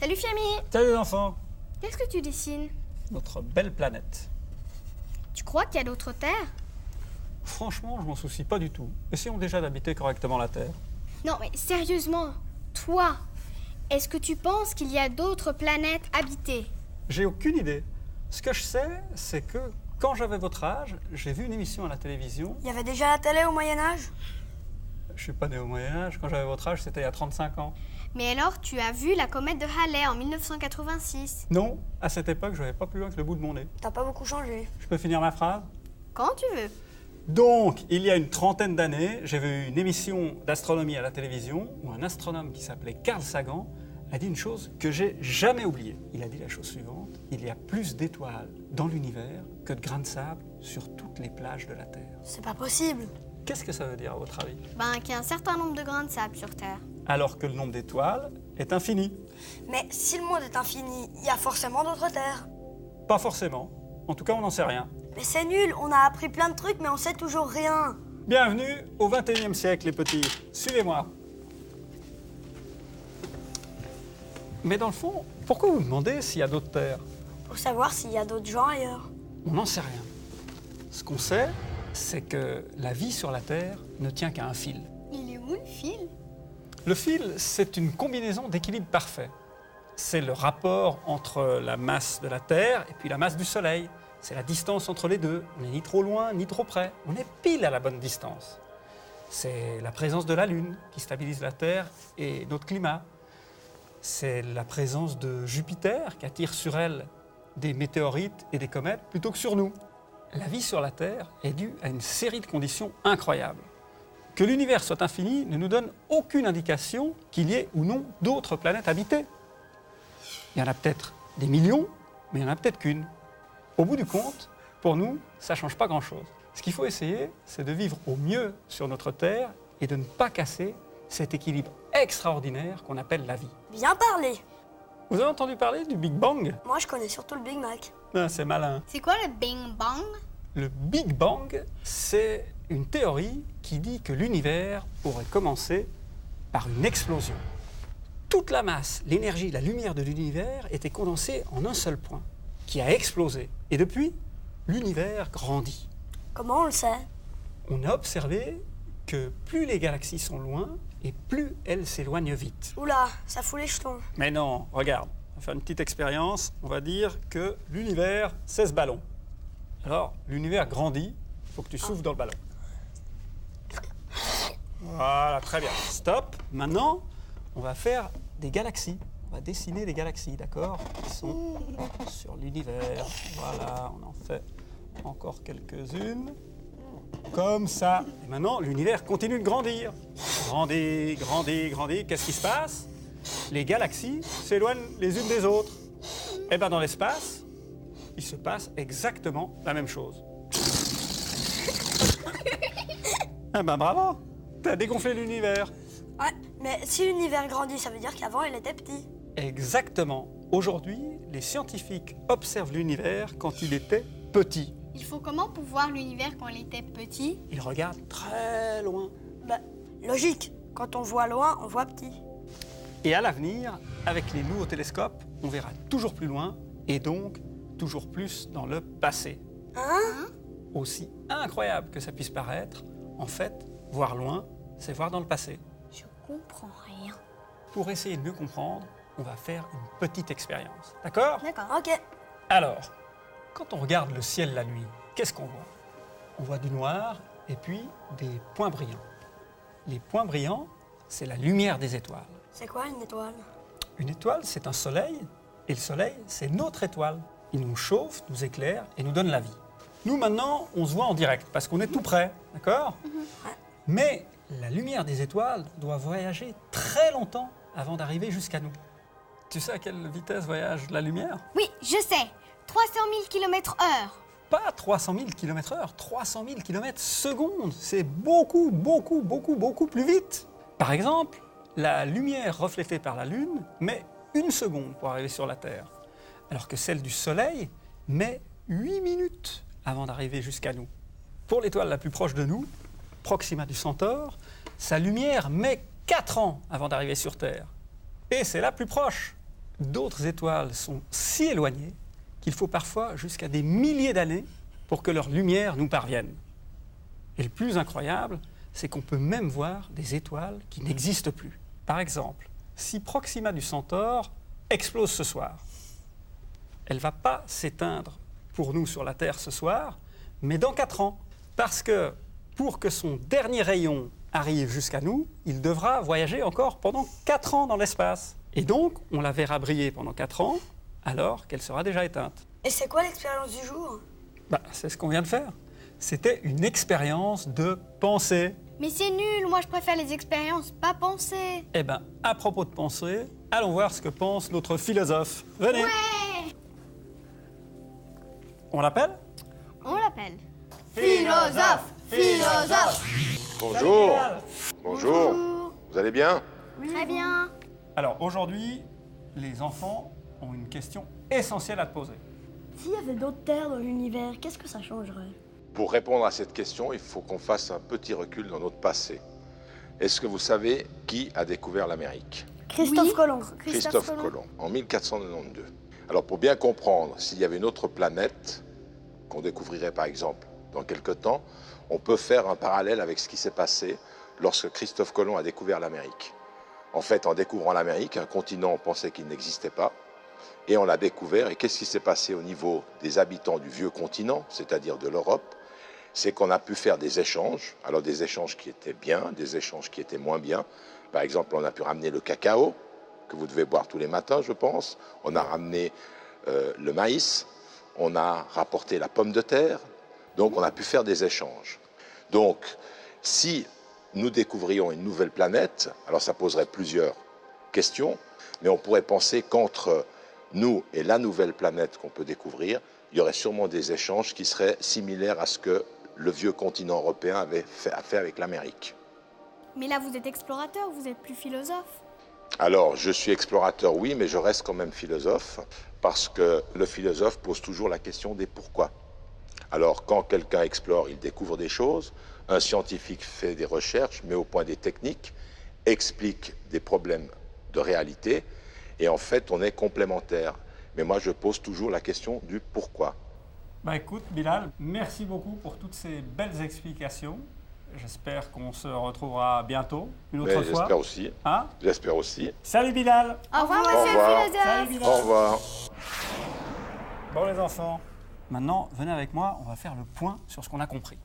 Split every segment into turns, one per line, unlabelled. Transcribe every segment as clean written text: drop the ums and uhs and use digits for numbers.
Salut Fiammy.
Salut les enfants.
Qu'est-ce que tu dessines?
Notre belle planète.
Tu crois qu'il y a d'autres terres?
Franchement, je m'en soucie pas du tout. Essayons déjà d'habiter correctement la Terre.
Non mais sérieusement, toi, est-ce que tu penses qu'il y a d'autres planètes habitées?
J'ai aucune idée. Ce que je sais, c'est que quand j'avais votre âge, j'ai vu une émission à la télévision.
Il y avait déjà la télé au Moyen-Âge?
Je suis pas né au Moyen-Âge. Quand j'avais votre âge, c'était il y a 35 ans.
Mais alors, tu as vu la comète de Halley en 1986?
Non, à cette époque, je n'avais pas plus loin que le bout de mon nez.
T'as pas beaucoup changé.
Je peux finir ma phrase?
Quand tu veux.
Donc, il y a une trentaine d'années, j'ai vu une émission d'astronomie à la télévision où un astronome qui s'appelait Carl Sagan a dit une chose que j'ai jamais oubliée. Il a dit la chose suivante: il y a plus d'étoiles dans l'univers que de grains de sable sur toutes les plages de la Terre.
C'est pas possible.
Qu'est-ce que ça veut dire à votre avis?
Qu'il y a un certain nombre de grains de sable sur Terre.
Alors que le nombre d'étoiles est infini.
Mais si le monde est infini, il y a forcément d'autres terres.
Pas forcément. En tout cas, on n'en sait rien.
Mais c'est nul, on a appris plein de trucs mais on sait toujours rien.
Bienvenue au XXIe siècle, les petits. Suivez-moi. Mais dans le fond, pourquoi vous me demandez s'il y a d'autres terres?
Pour savoir s'il y a d'autres gens ailleurs.
On n'en sait rien. Ce qu'on sait, c'est que la vie sur la Terre ne tient qu'à un fil.
Il est où le fil?
Le fil, c'est une combinaison d'équilibre parfait. C'est le rapport entre la masse de la Terre et puis la masse du Soleil. C'est la distance entre les deux. On n'est ni trop loin, ni trop près. On est pile à la bonne distance. C'est la présence de la Lune qui stabilise la Terre et notre climat. C'est la présence de Jupiter qui attire sur elle des météorites et des comètes plutôt que sur nous. La vie sur la Terre est due à une série de conditions incroyables. Que l'univers soit infini ne nous donne aucune indication qu'il y ait ou non d'autres planètes habitées. Il y en a peut-être des millions, mais il n'y en a peut-être qu'une. Au bout du compte, pour nous, ça ne change pas grand-chose. Ce qu'il faut essayer, c'est de vivre au mieux sur notre Terre et de ne pas casser cet équilibre extraordinaire qu'on appelle la vie.
Bien parlé.
Vous avez entendu parler du Big Bang?
Moi je connais surtout le Big Mac.
Ah, c'est malin.
C'est quoi le Bing Bang?
Le Big Bang, c'est une théorie qui dit que l'univers aurait commencé par une explosion. Toute la masse, l'énergie, la lumière de l'univers était condensée en un seul point, qui a explosé. Et depuis, l'univers grandit.
Comment on le sait?
On a observé que plus les galaxies sont loin et plus elles s'éloignent vite.
Oula, ça fout les jetons.
Mais non, regarde, on va faire une petite expérience. On va dire que l'univers, c'est ce ballon. Alors, l'univers grandit, il faut que tu souffles dans le ballon. Voilà, très bien. Stop. Maintenant, on va faire des galaxies. On va dessiner des galaxies, d'accord? Qui sont sur l'univers. Voilà, on en fait encore quelques-unes. Comme ça. Et maintenant, l'univers continue de grandir. Grandit, grandit, grandit. Qu'est-ce qui se passe? Les galaxies s'éloignent les unes des autres. Et bien, dans l'espace, il se passe exactement la même chose. Ah ben bravo! T'as dégonflé l'univers.
Ouais, mais si l'univers grandit, ça veut dire qu'avant il était petit.
Exactement. Aujourd'hui, les scientifiques observent l'univers quand il était petit.
Il faut comment pour voir l'univers quand il était petit?
Ils regardent très loin.
Bah, logique. Quand on voit loin, on voit petit.
Et à l'avenir, avec les nouveaux télescopes, on verra toujours plus loin et donc toujours plus dans le passé.
Hein?
Aussi incroyable que ça puisse paraître, en fait, voir loin, c'est voir dans le passé.
Je comprends rien.
Pour essayer de mieux comprendre, on va faire une petite expérience. D'accord?
D'accord.
Ok.
Alors, quand on regarde le ciel la nuit, qu'est-ce qu'on voit? On voit du noir et puis des points brillants. Les points brillants, c'est la lumière des étoiles.
C'est quoi une étoile?
Une étoile, c'est un soleil, et le soleil, c'est notre étoile. Il nous chauffe, nous éclaire et nous donne la vie. Nous, maintenant, on se voit en direct parce qu'on est tout près, d'accord? Mais la lumière des étoiles doit voyager très longtemps avant d'arriver jusqu'à nous. Tu sais à quelle vitesse voyage la lumière?
Oui, je sais. 300 000 km/h.
Pas 300 000 km/h, 300 000 km/s. C'est beaucoup, beaucoup, beaucoup, beaucoup plus vite. Par exemple, la lumière reflétée par la Lune met 1 seconde pour arriver sur la Terre, alors que celle du Soleil met 8 minutes avant d'arriver jusqu'à nous. Pour l'étoile la plus proche de nous, Proxima du Centaure, sa lumière met 4 ans avant d'arriver sur Terre. Et c'est la plus proche. d'autres étoiles sont si éloignées qu'il faut parfois jusqu'à des milliers d'années pour que leur lumière nous parvienne. Et le plus incroyable, c'est qu'on peut même voir des étoiles qui n'existent plus. Par exemple, si Proxima du Centaure explose ce soir, elle ne va pas s'éteindre pour nous sur la Terre ce soir, mais dans 4 ans. Parce que pour que son dernier rayon arrive jusqu'à nous, il devra voyager encore pendant 4 ans dans l'espace. Et donc, on la verra briller pendant 4 ans, alors qu'elle sera déjà éteinte.
Et c'est quoi l'expérience du jour?
C'est ce qu'on vient de faire. C'était une expérience de pensée.
Mais c'est nul, moi je préfère les expériences, pas penser.
Eh bien, à propos de pensée, allons voir ce que pense notre philosophe. Venez.
Ouais.
On l'appelle?
On l'appelle.
Philosophe, philosophe.
Bonjour. Bonjour.
Bonjour.
Vous allez bien?
Très bien.
Alors aujourd'hui, les enfants ont une question essentielle à te poser.
S'il y avait d'autres terres dans l'univers, qu'est-ce que ça changerait?
Pour répondre à cette question, il faut qu'on fasse un petit recul dans notre passé. Est-ce que vous savez qui a découvert l'Amérique?
Christophe Colomb.
Christophe Colomb, en 1492. Alors pour bien comprendre, s'il y avait une autre planète qu'on découvrirait par exemple dans quelques temps, on peut faire un parallèle avec ce qui s'est passé lorsque Christophe Colomb a découvert l'Amérique. En fait, en découvrant l'Amérique, un continent, on pensait qu'il n'existait pas, et on l'a découvert. Et qu'est-ce qui s'est passé au niveau des habitants du vieux continent, c'est-à-dire de l'Europe? C'est qu'on a pu faire des échanges, alors des échanges qui étaient bien, des échanges qui étaient moins bien. Par exemple, on a pu ramener le cacao, que vous devez boire tous les matins, je pense. On a ramené le maïs, on a rapporté la pomme de terre, donc on a pu faire des échanges. Donc, si nous découvrions une nouvelle planète, alors ça poserait plusieurs questions, mais on pourrait penser qu'entre nous et la nouvelle planète qu'on peut découvrir, il y aurait sûrement des échanges qui seraient similaires à ce que le vieux continent européen avait fait avec l'Amérique.
Mais là vous êtes explorateur, vous êtes plus philosophe.
Alors, je suis explorateur, oui, mais je reste quand même philosophe, parce que le philosophe pose toujours la question des pourquoi. Alors, quand quelqu'un explore, il découvre des choses, un scientifique fait des recherches, met au point des techniques, explique des problèmes de réalité, et en fait, on est complémentaires. Mais moi, je pose toujours la question du pourquoi.
Écoute, Bilal, merci beaucoup pour toutes ces belles explications. J'espère qu'on se retrouvera bientôt, une autre fois.
J'espère aussi.
Hein?
J'espère aussi.
Salut Bilal!
Au revoir,
Au
monsieur
revoir.
le philosophe.
Salut Bilal!
Au revoir.
Bon les enfants, maintenant venez avec moi, on va faire le point sur ce qu'on a compris.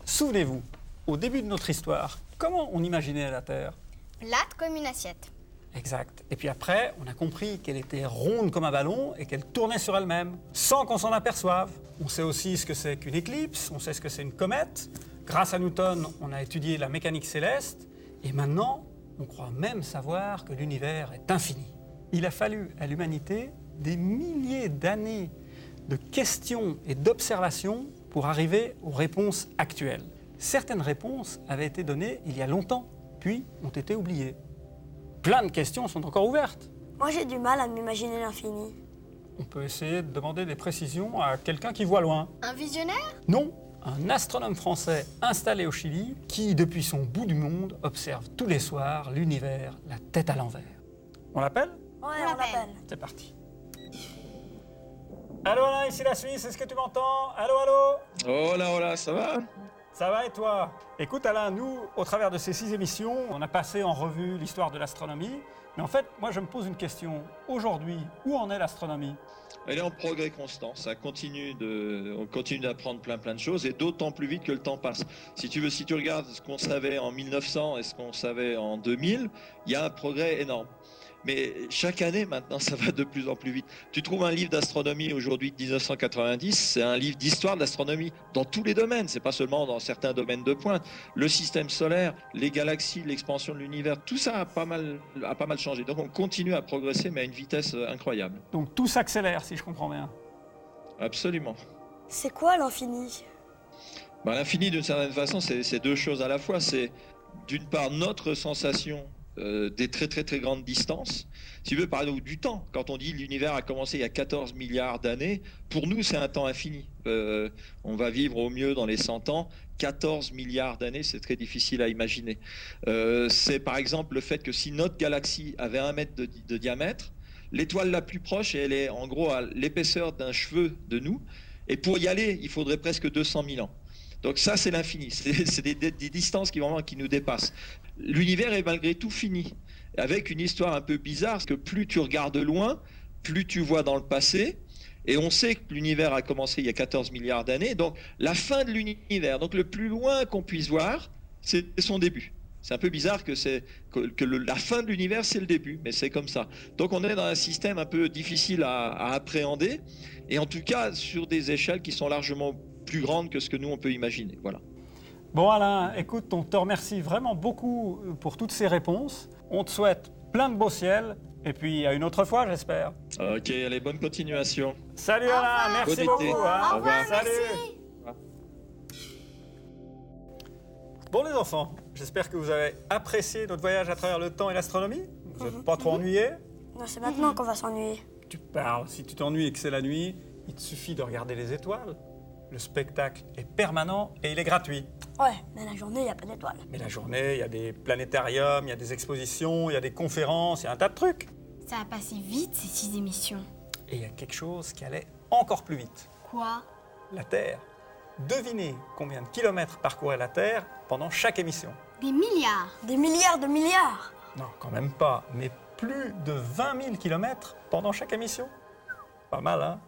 Souvenez-vous, au début de notre histoire, comment on imaginait la Terre?
Plate comme une assiette.
Exact. Et puis après, on a compris qu'elle était ronde comme un ballon et qu'elle tournait sur elle-même, sans qu'on s'en aperçoive. On sait aussi ce que c'est qu'une éclipse, on sait ce que c'est une comète. Grâce à Newton, on a étudié la mécanique céleste. Et maintenant, on croit même savoir que l'univers est infini. Il a fallu à l'humanité des milliers d'années de questions et d'observations pour arriver aux réponses actuelles. Certaines réponses avaient été données il y a longtemps, puis ont été oubliées. Plein de questions sont encore ouvertes.
Moi, j'ai du mal à m'imaginer l'infini.
On peut essayer de demander des précisions à quelqu'un qui voit loin.
Un visionnaire?
Non, un astronome français installé au Chili qui, depuis son bout du monde, observe tous les soirs l'univers la tête à l'envers. On l'appelle?
Ouais,
On
on
l'appelle.
l'appelle.
C'est parti. Allô Alain, ici la Suisse, est-ce que tu m'entends? Allô, allô?
Hola, ça va?
Ça va et toi? Écoute Alain, nous, au travers de ces 6 émissions, on a passé en revue l'histoire de l'astronomie. Mais en fait, moi je me pose une question. Aujourd'hui, où en est l'astronomie?
Elle est en progrès constant, on continue d'apprendre plein de choses et d'autant plus vite que le temps passe. Si tu regardes ce qu'on savait en 1900 et ce qu'on savait en 2000, il y a un progrès énorme. Mais chaque année, maintenant, ça va de plus en plus vite. Tu trouves un livre d'astronomie aujourd'hui de 1990, c'est un livre d'histoire de l'astronomie dans tous les domaines, c'est pas seulement dans certains domaines de pointe. Le système solaire, les galaxies, l'expansion de l'univers, tout ça a pas mal changé. Donc on continue à progresser, mais à une vitesse incroyable.
Donc tout s'accélère, si je comprends bien.
Absolument.
C'est quoi l'infini?
L'infini, d'une certaine façon, c'est deux choses à la fois. C'est d'une part notre sensation des très très très grandes distances. Si tu veux parler du temps, quand on dit l'univers a commencé il y a 14 milliards d'années, pour nous c'est un temps infini. On va vivre au mieux dans les 100 ans. 14 milliards d'années, c'est très difficile à imaginer. C'est par exemple le fait que si notre galaxie avait 1 mètre de diamètre, l'étoile la plus proche, elle est en gros à l'épaisseur d'un cheveu de nous, et pour y aller, il faudrait presque 200 000 ans. Donc ça, c'est l'infini. C'est des distances qui nous dépassent. L'univers est malgré tout fini, avec une histoire un peu bizarre, parce que plus tu regardes loin, plus tu vois dans le passé, et on sait que l'univers a commencé il y a 14 milliards d'années, donc la fin de l'univers, donc le plus loin qu'on puisse voir, c'est son début. C'est un peu bizarre que la fin de l'univers, c'est le début, mais c'est comme ça. Donc on est dans un système un peu difficile à appréhender, et en tout cas sur des échelles qui sont largement plus grandes que ce que nous on peut imaginer. Voilà.
Bon Alain, écoute, on te remercie vraiment beaucoup pour toutes ces réponses. On te souhaite plein de beaux ciels, et puis à une autre fois, j'espère.
Ok, allez, bonne continuation.
Salut Alain, merci
Bon été.
beaucoup. Hein.
Au revoir.
Salut. Bon les enfants, j'espère que vous avez apprécié notre voyage à travers le temps et l'astronomie. Vous n'êtes pas trop ennuyés?
Non, c'est maintenant qu'on va s'ennuyer.
Tu parles, si tu t'ennuies et que c'est la nuit, il te suffit de regarder les étoiles. Le spectacle est permanent et il est gratuit.
Ouais, mais la journée, il n'y a pas d'étoiles.
Mais la journée, il y a des planétariums, il y a des expositions, il y a des conférences, il y a un tas de trucs.
Ça a passé vite, ces 6 émissions.
Et il y a quelque chose qui allait encore plus vite.
Quoi?
La Terre. Devinez combien de kilomètres parcourait la Terre pendant chaque émission.
Des milliards.
Des milliards de milliards.
Non, quand même pas, mais plus de 20 000 kilomètres pendant chaque émission. Pas mal, hein?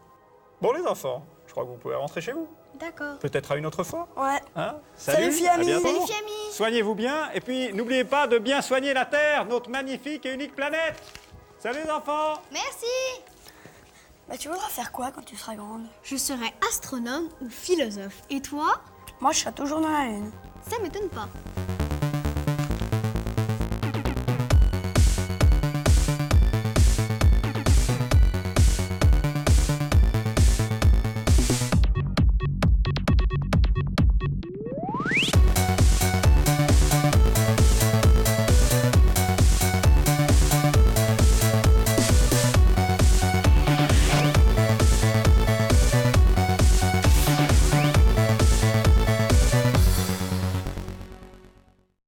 Bon les enfants, je crois que vous pouvez rentrer chez vous.
D'accord.
Peut-être à une autre fois.
Ouais.
Hein?
Salut, Fiami.
à bientôt.
Salut, Fiami.
Soignez-vous bien, et puis n'oubliez pas de bien soigner la Terre, notre magnifique et unique planète. Salut les enfants.
Merci.
Mais tu voudras faire quoi quand tu seras grande?
Je serai astronome ou philosophe. Et toi?
Moi, je serai toujours dans la Lune.
Ça m'étonne pas.